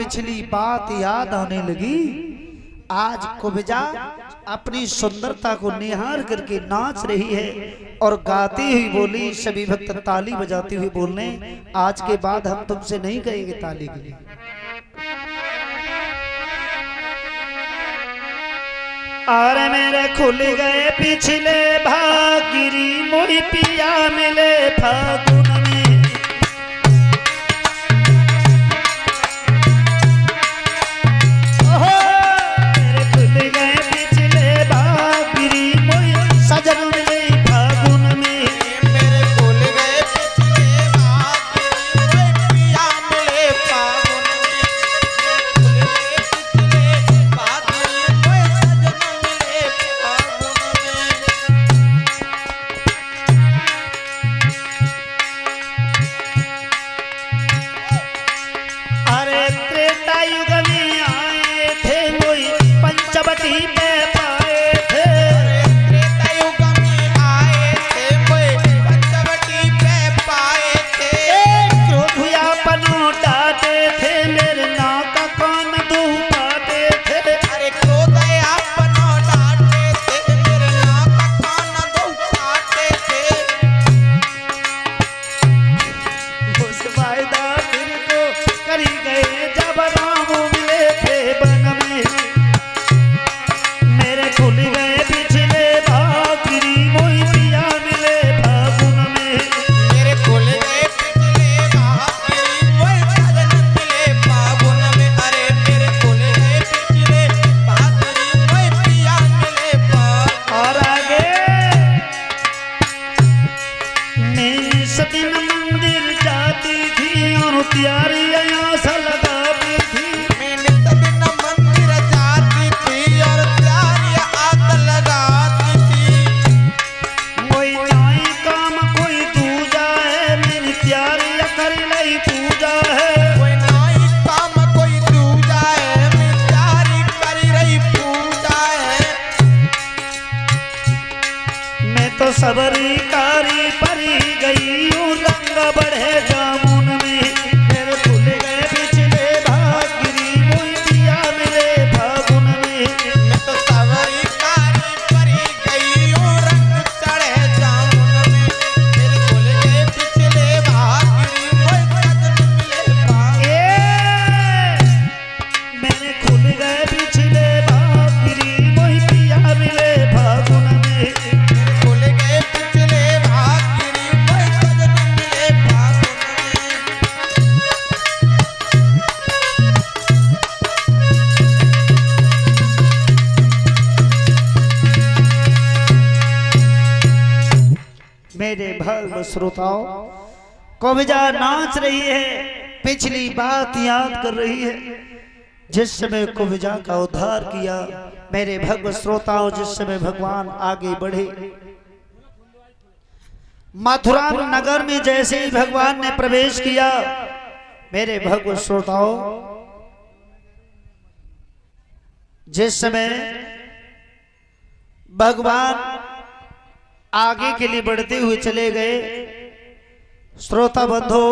पिछली बात याद आने लगी। आज कुब्जा अपनी सुंदरता को निहार करके नाच रही है और गाती हुई बोली। सभी भक्त ताली बजाती हुई बोलने, आज के बाद हम तुमसे नहीं कहेंगे ताली के लिए। अरे मेरे खुल गए पिछले भागिरी, मोरी पिया मिले फागुन में। ओहो मेरे खुल गए पिछले भागिरी, मोरी सजन मिले फागुन में। मेरे खुल गए पिछले भागिरी, मोरी पिया मिले फागुन में। खुल गए पिछले भागिरी, मोरी सजन मिले फागुन में। अरे त्रेता युग में आए थे वही पंचवटी पे पाए थे। त्रेता युग में आए थे, वही पंचवटी पे पाए थे। क्रोध हुआ पनो डाटे थे, मेरे नाव का कान दुपाते थे। अरे क्रोध अपनो डांटे थे, मेरे नाक का कान दुखाते थे। उस वायदा फिर को करी गए जब राम मिले थे वन में। मेरे खुल गए पिछले भागिरी, मोही पिया मिले फागुन में। मेरे खुल गए पिछले भागिरी, मोहि सजन मिले फागुन में। अरे मेरे खुल गए पिछले भागिरी, मोहि पिया मिले फागुन। और आगे मैं सदिन मंदिर जाती थी और प्यारी आशा लगाती थी। मैं नित दिन मंदिर जाती थी और प्यारी आस लगाती थी। कोई नाई काम कोई दूजा है, मेरी प्यारी कर लई पूजा है। कोई नाई काम कोई दूजा है, मैं प्यारी करी रही पूजा है। मैं तो सबरी कारी परी गई हूँ, रंग बढ़े जामुन में। मेरे खुल गए पिछले भागिरी, मोही पिया मिले फागुन में। मैं तो सवरी कारी परी गई हूँ, रंग चढ़े जामुन में। मेरे खुल गए पिछले भागिरी, मोहि सजन मिले फागुन। मैंने खुल गए पिछले भागिरी, मोही पिया मिले फागुन में। मेरे खुल गए पिछले भागिरी, मोहि सजन मिले फागुन में। मेरे भव्य श्रोताओं, कुब्जा नाच रही है, पिछली बात याद कर रही है। जिस समय कुब्जा का उद्धार किया, मेरे भव्य श्रोताओं, जिस समय भगवान आगे बढ़े, मथुरा नगर में जैसे ही भगवान ने प्रवेश किया, मेरे भव्य श्रोताओं, जिस समय भगवान आगे के लिए बढ़ते हुए चले गए, श्रोता बंधो